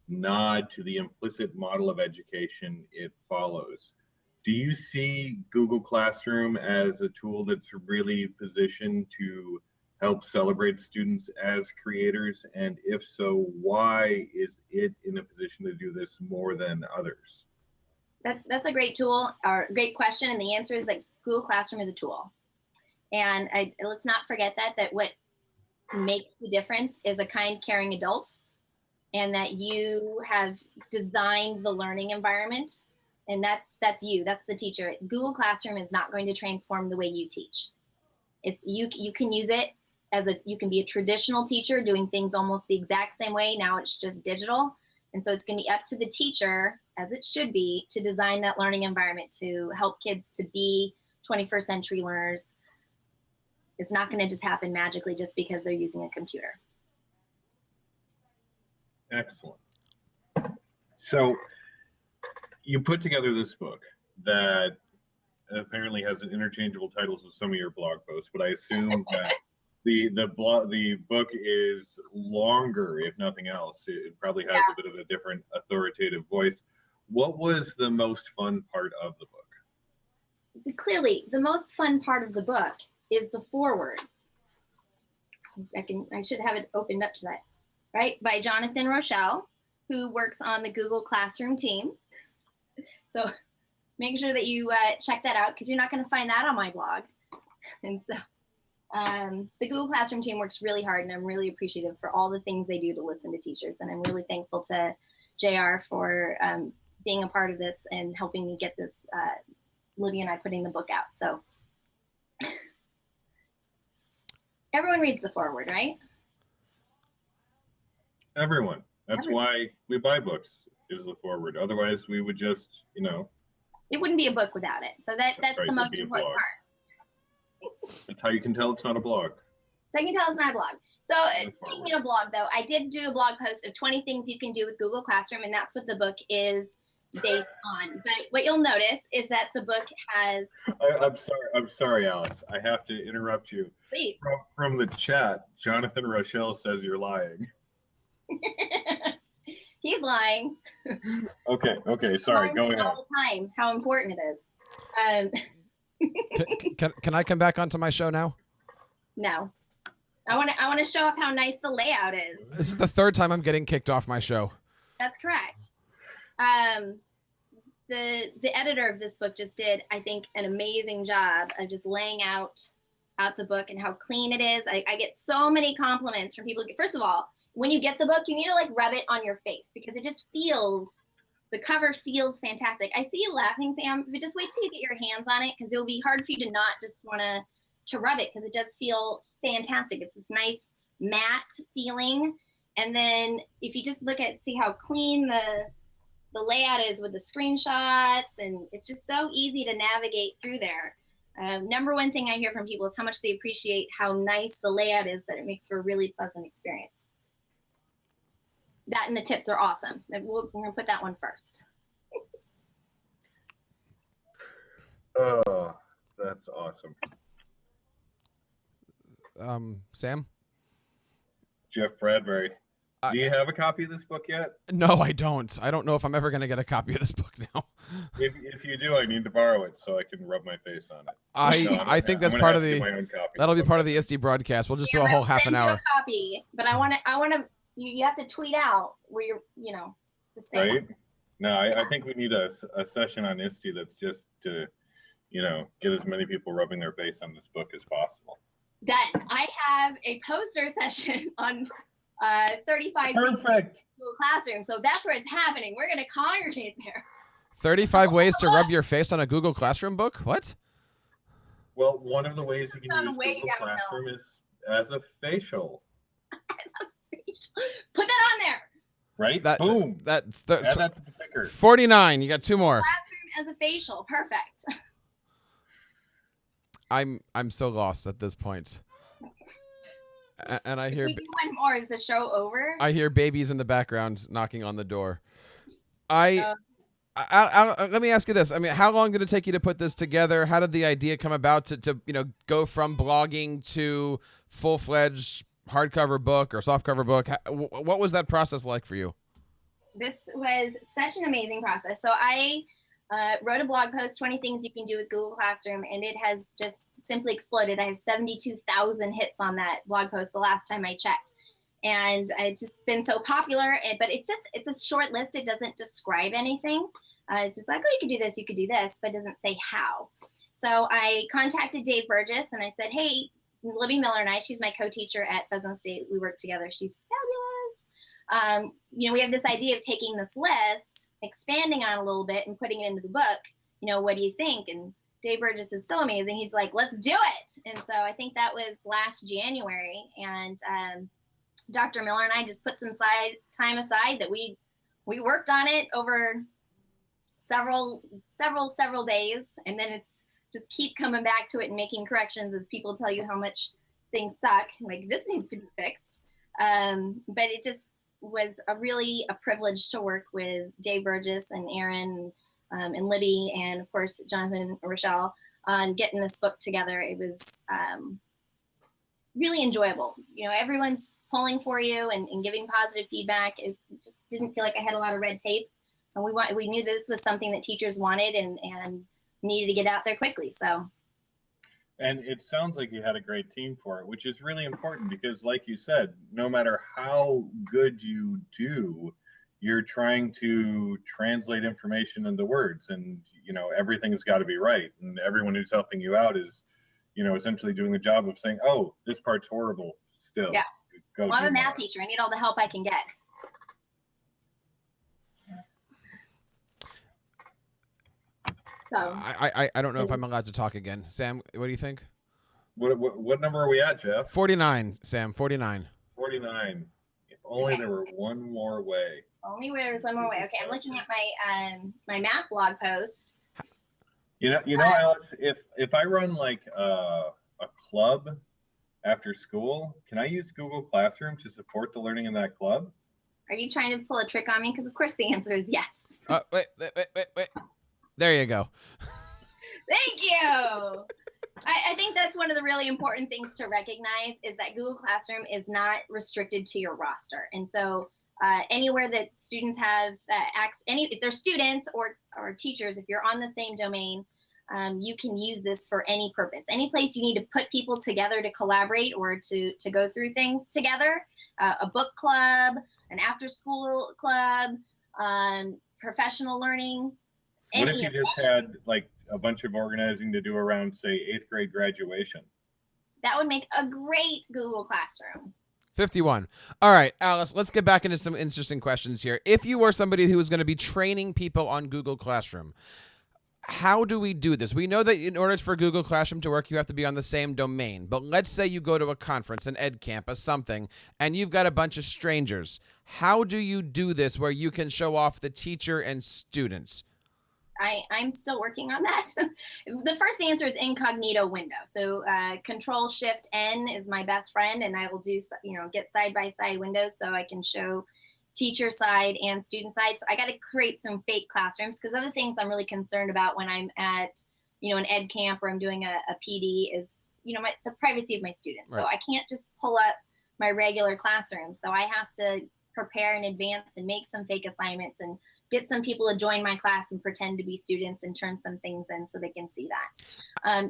nod to the implicit model of education it follows. Do you see Google Classroom as a tool that's really positioned to help celebrate students as creators? And if so, why is it in a position to do this more than others? That's a great tool, or great question. And the answer is that Google Classroom is a tool. And let's not forget that what makes the difference is a kind, caring adult, and that you have designed the learning environment. And that's you, that's the teacher. Google Classroom is not going to transform the way you teach. If you can use it you can be a traditional teacher doing things almost the exact same way. Now it's just digital. And so it's going to be up to the teacher, as it should be, to design that learning environment to help kids to be 21st century learners. It's not going to just happen magically just because they're using a computer. Excellent. So you put together this book that apparently has interchangeable titles with some of your blog posts, but I assume that the book is longer, if nothing else. It probably has a bit of a different authoritative voice. What was the most fun part of the book? Clearly, the most fun part of the book is the foreword. I should have it opened up to that, right? By Jonathan Rochelle, who works on the Google Classroom team. So make sure that you check that out, because you're not going to find that on my blog. And so the Google Classroom team works really hard, and I'm really appreciative for all the things they do to listen to teachers. And I'm really thankful to JR for being a part of this and helping me get this, Libby and I putting the book out. So everyone reads the foreword, right? Everyone. That's why we buy books, is the foreword. Otherwise, we would just, it wouldn't be a book without it. So that's right, the most important part. That's how you can tell it's not a blog. So I can tell it's not a blog. So speaking of blog, though, I did do a blog post of 20 things you can do with Google Classroom, and that's what the book is based on. But what you'll notice is that the book has... I'm sorry, Alice. I have to interrupt you. Please. From the chat, Jonathan Rochelle says you're lying. He's lying. Okay, sorry, go ahead. All the time, how important it is. Can I come back onto my show now? No. I want to show off how nice the layout is. This is the third time I'm getting kicked off my show. That's correct. The editor of this book just did, I think, an amazing job of just laying out the book and how clean it is. I get so many compliments from people. First of all, when you get the book, you need to rub it on your face, because it just feels, the cover feels fantastic. I see you laughing, Sam, but just wait till you get your hands on it, because it'll be hard for you to not just want to rub it, because it does feel fantastic. It's this nice matte feeling. And then if you just see how clean the layout is with the screenshots, and it's just so easy to navigate through there. Number one thing I hear from people is how much they appreciate how nice the layout is, that it makes for a really pleasant experience. That and the tips are awesome. We're going to put that one first. Oh, that's awesome. Sam? Jeff Bradbury. Do you have a copy of this book yet? No, I don't. I don't know if I'm ever going to get a copy of this book now. If you do, I need to borrow it so I can rub my face on it. I think that's part of the... That'll be part of the ISTE broadcast. We'll just do a whole half an hour. Copy, but I want to. You have to tweet out where you're, just say. Right? No, I think we need a session on ISTE that's just to, get as many people rubbing their face on this book as possible. Done. I have a poster session on 35 Perfect. Google Classroom, so that's where it's happening. We're going to congregate there. 35 ways to rub your face on a Google Classroom book? What? Well, one of the ways you can use Google Classroom is as a facial. Put that on there. Right? Boom. That's add that to the ticker. 49. You got two more. Classroom as a facial. Perfect. I'm so lost at this point. And I hear... If we do one more, is the show over? I hear babies in the background knocking on the door. Let me ask you this. I mean, how long did it take you to put this together? How did the idea come about to go from blogging to full-fledged hardcover book or softcover book? What was that process like for you? This was such an amazing process. So I wrote a blog post, 20 things you can do with Google Classroom, and it has just simply exploded. I have 72,000 hits on that blog post the last time I checked. And it's just been so popular, but it's a short list. It doesn't describe anything. It's just like, oh, you could do this, but it doesn't say how. So I contacted Dave Burgess and I said, hey, Libby Miller and I, she's my co-teacher at Fresno State. We work together. She's fabulous. We have this idea of taking this list, expanding on it a little bit and putting it into the book. What do you think? And Dave Burgess is so amazing. He's like, let's do it. And so I think that was last January. And Dr. Miller and I just put some time aside that we worked on it over several days. And then it's just keep coming back to it and making corrections as people tell you how much things suck. Like, this needs to be fixed. But it just was a privilege to work with Dave Burgess and Aaron and Libby and, of course, Jonathan and Rochelle on getting this book together. It was really enjoyable. Everyone's pulling for you and giving positive feedback. It just didn't feel like I had a lot of red tape. And we knew this was something that teachers wanted and needed to get out there quickly. So. And it sounds like you had a great team for it, which is really important because, like you said, no matter how good you do, you're trying to translate information into words, and everything has got to be right. And everyone who's helping you out is, essentially doing the job of saying, "Oh, this part's horrible." Still, yeah. Well, I'm a math teacher. I need all the help I can get. So I don't know if I'm allowed to talk again. Sam, what do you think? What number are we at, Jeff? 49, Sam, 49. 49. If only there were one more way. Only there was one more way. Okay, I'm looking at my math blog post. Alice, if I run like a club after school, can I use Google Classroom to support the learning in that club? Are you trying to pull a trick on me? Because of course the answer is yes. Wait. There you go. Thank you. I think that's one of the really important things to recognize is that Google Classroom is not restricted to your roster. And so anywhere that students have if they're students or teachers, if you're on the same domain, you can use this for any purpose. Any place you need to put people together to collaborate or to go through things together, a book club, an after-school club, professional learning. What if you just had like a bunch of organizing to do around, say, 8th grade graduation? That would make a great Google Classroom. 51. All right, Alice, let's get back into some interesting questions here. If you were somebody who was going to be training people on Google Classroom, how do we do this? We know that in order for Google Classroom to work, you have to be on the same domain. But let's say you go to a conference, an ed camp, or something, and you've got a bunch of strangers. How do you do this where you can show off the teacher and students? I'm still working on that. The first answer is incognito window. So Control-Shift-N is my best friend, and I will do, get side-by-side windows so I can show teacher side and student side. So I got to create some fake classrooms because other things I'm really concerned about when I'm at, an ed camp or I'm doing a PD is, the privacy of my students. Right. So I can't just pull up my regular classroom. So I have to prepare in advance and make some fake assignments and get some people to join my class and pretend to be students and turn some things in so they can see that.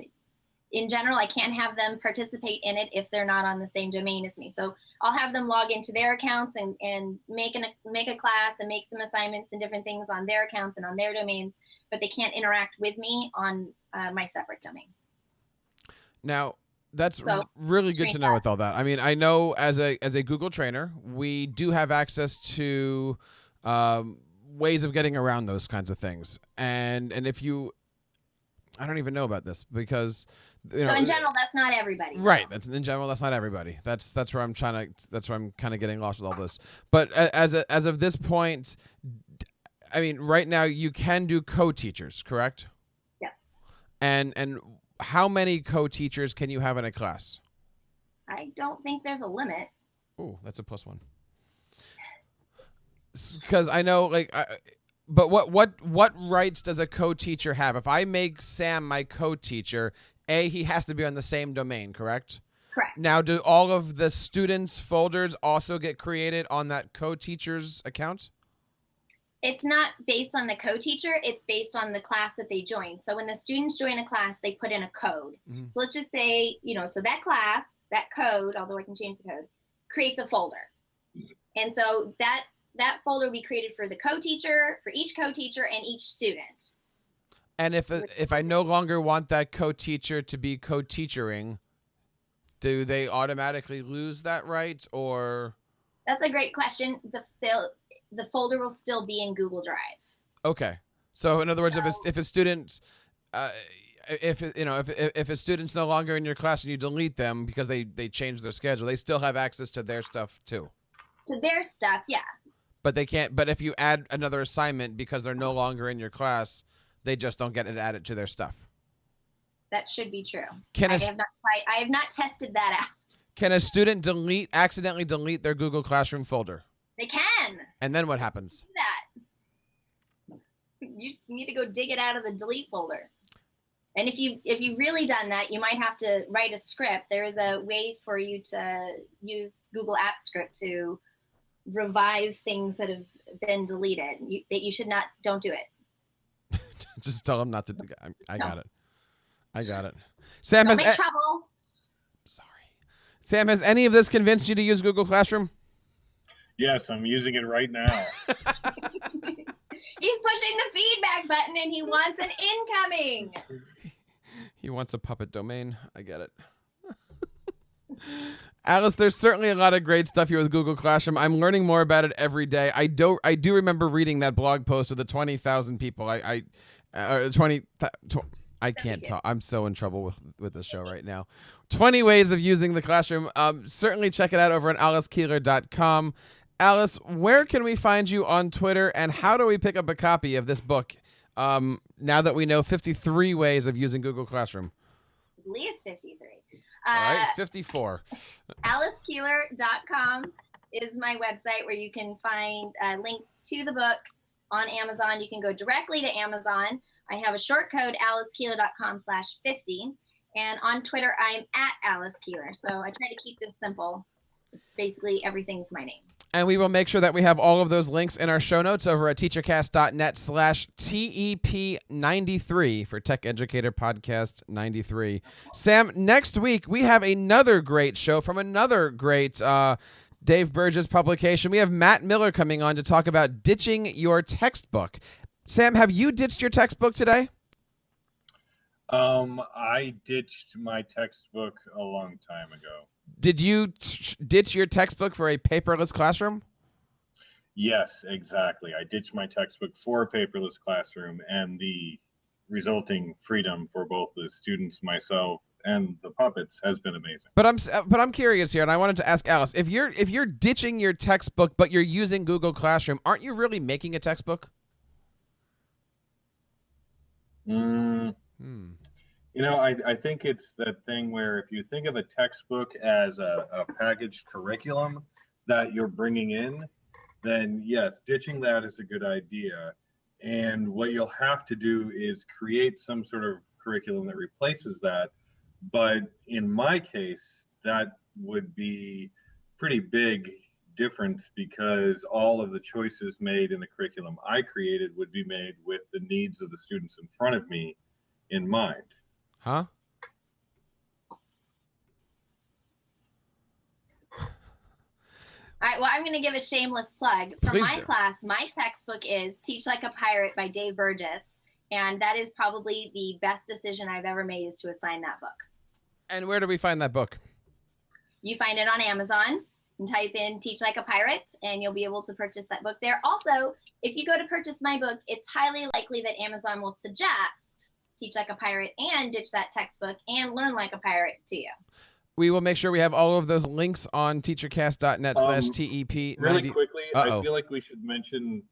In general, I can't have them participate in it if they're not on the same domain as me. So I'll have them log into their accounts and make a class and make some assignments and different things on their accounts and on their domains, but they can't interact with me on my separate domain. Now, that's really good to know with all that. I mean, I know as a Google trainer, we do have access to ways of getting around those kinds of things. And if you, I don't even know about this because, so in general, that's not everybody. Right. That's not everybody. That's where I'm kind of getting lost with all this. But as of this point, I mean, right now you can do co-teachers, correct? Yes. And how many co-teachers can you have in a class? I don't think there's a limit. Ooh, that's a +1. Because I know, but what rights does a co-teacher have? If I make Sam my co-teacher, he has to be on the same domain, correct? Correct. Now, do all of the students' folders also get created on that co-teacher's account? It's not based on the co-teacher, it's based on the class that they join. So when the students join a class, they put in a code. Mhm. So let's just say, so that class, that code, although I can change the code, creates a folder. And so that folder will be created for the co-teacher, for each co-teacher and each student. And if I no longer want that co-teacher to be co-teachering, do they automatically lose that right, or? That's a great question. The folder will still be in Google Drive. Okay. So in other words, if a student, if a student's no longer in your class and you delete them because they changed their schedule, they still have access to their stuff too. To their stuff, yeah. But they can't. But if you add another assignment because they're no longer in your class, they just don't get it added to their stuff. That should be true. I have not tested that out. Can a student accidentally delete their Google Classroom folder? They can. And then what happens? Do that. You need to go dig it out of the delete folder. And if you've really done that, you might have to write a script. There is a way for you to use Google Apps Script to revive things that have been deleted. Don't do it. Just tell them not to. I got it. I got it. Sam, don't make trouble. Sorry. Sam, has any of this convinced you to use Google Classroom? Yes, I'm using it right now. He's pushing the feedback button and he wants an incoming. He wants a puppet domain. I get it. Alice, there's certainly a lot of great stuff here with Google Classroom. I'm learning more about it every day. I do remember reading that blog post of the 20,000 people. I can't talk. I'm so in trouble with the show right now. 20 ways of using the classroom. Certainly check it out over on alicekeeler.com. Alice, where can we find you on Twitter, and how do we pick up a copy of this book now that we know 53 ways of using Google Classroom? At least 53. All right, 54. AliceKeeler.com is my website where you can find links to the book on Amazon. You can go directly to Amazon. I have a short code, AliceKeeler.com/50. And on Twitter, I'm at Alice Keeler. So I try to keep this simple. It's basically everything's my name. And we will make sure that we have all of those links in our show notes over at teachercast.net/TEP93 for Tech Educator Podcast 93. Sam, next week we have another great show from another great Dave Burgess publication. We have Matt Miller coming on to talk about ditching your textbook. Sam, have you ditched your textbook today? I ditched my textbook a long time ago. Did you ditch your textbook for a paperless classroom? Yes, exactly. I ditched my textbook for a paperless classroom, and the resulting freedom for both the students, myself, and the puppets has been amazing. But I'm curious here, and I wanted to ask Alice, if you're ditching your textbook but you're using Google Classroom, aren't you really making a textbook? I think it's that thing where if you think of a textbook as a packaged curriculum that you're bringing in, then yes, ditching that is a good idea. And what you'll have to do is create some sort of curriculum that replaces that. But in my case, that would be pretty big difference because all of the choices made in the curriculum I created would be made with the needs of the students in front of me in mind. Huh? All right, well, I'm going to give a shameless plug. For Please my do. class, my textbook is Teach Like a Pirate by Dave Burgess, and that is probably the best decision I've ever made is to assign that book. And where do we find that book? You find it on Amazon and type in Teach Like a Pirate, and you'll be able to purchase that book there. Also, if you go to purchase my book, it's highly likely that Amazon will suggest Teach Like a Pirate and ditch that textbook and learn like a pirate to you. We will make sure we have all of those links on teachercast.net/TEP. Really quickly, Uh-oh. I feel like we should mention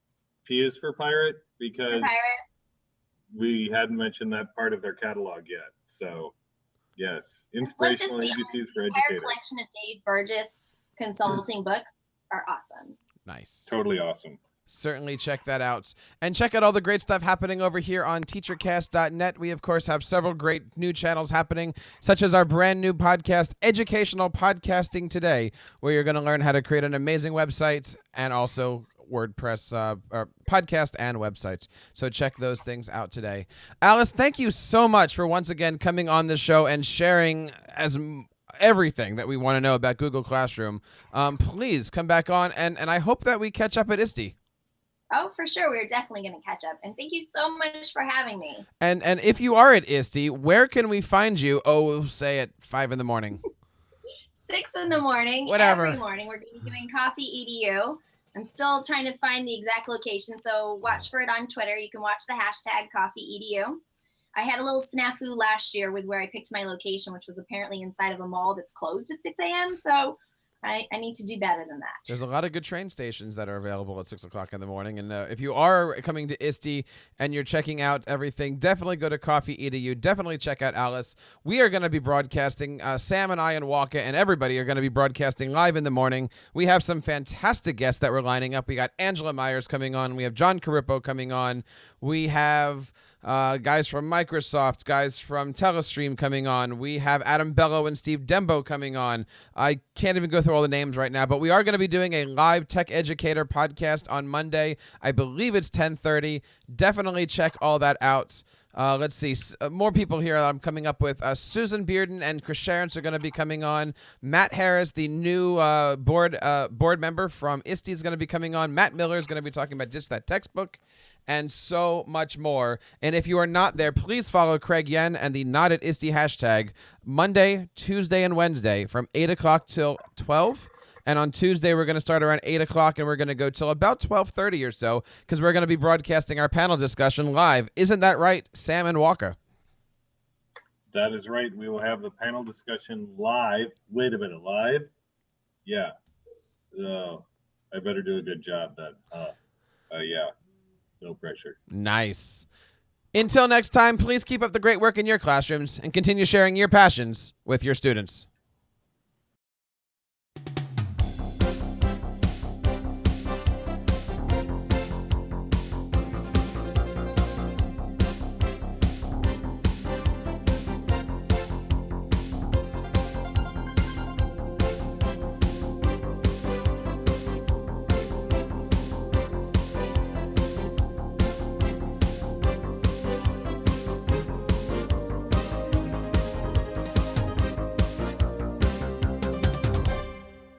P is for Pirate because Pirate. we hadn't mentioned that part of their catalog yet. So, yes, Let's just inspirational be ABCs honest, for the entire educators. collection of Dave Burgess consulting books are awesome. Nice. Totally awesome. Certainly check that out. And check out all the great stuff happening over here on teachercast.net. We, of course, have several great new channels happening, such as our brand new podcast, Educational Podcasting Today, where you're going to learn how to create an amazing website and also WordPress podcast and website. So check those things out today. Alice, thank you so much for once again coming on the show and sharing everything that we want to know about Google Classroom. Please come back on, and I hope that we catch up at ISTE. Oh, for sure. We're definitely going to catch up. And thank you so much for having me. And if you are at ISTE, where can we find you? Oh, say at 5 in the morning. 6 in the morning. Whatever. Every morning. We're going to be doing Coffee EDU. I'm still trying to find the exact location, so watch for it on Twitter. You can watch the hashtag Coffee EDU. I had a little snafu last year with where I picked my location, which was apparently inside of a mall that's closed at 6 a.m., so I need to do better than that. There's a lot of good train stations that are available at 6 o'clock in the morning. And if you are coming to ISTE and you're checking out everything, definitely go to Coffee EDU. Definitely check out Alice. We are going to be broadcasting. Sam and I and Walker and everybody are going to be broadcasting live in the morning. We have some fantastic guests that we're lining up. We got Angela Myers coming on. We have John Carippo coming on. We have guys from Microsoft, guys from Telestream coming on. We have Adam Bello and Steve Dembo coming on. I can't even go through all the names right now, but we are going to be doing a live Tech Educator podcast on Monday. I believe it's 10:30. Definitely check all that out. Let's see. More people here that I'm coming up with. Susan Bearden and Chris Sharens are going to be coming on. Matt Harris, the new board member from ISTE, is going to be coming on. Matt Miller is going to be talking about just that textbook and so much more. And if you are not there, please follow Craig Yen and the Not at ISTE hashtag Monday, Tuesday, and Wednesday from 8 o'clock till 12. And on Tuesday, we're going to start around 8 o'clock, and we're going to go till about 12:30 or so, because we're going to be broadcasting our panel discussion live. Isn't that right, Sam and Walker? That is right. We will have the panel discussion live. Wait a minute, live? Yeah. I better do a good job then. Yeah. No pressure. Nice. Until next time, please keep up the great work in your classrooms and continue sharing your passions with your students.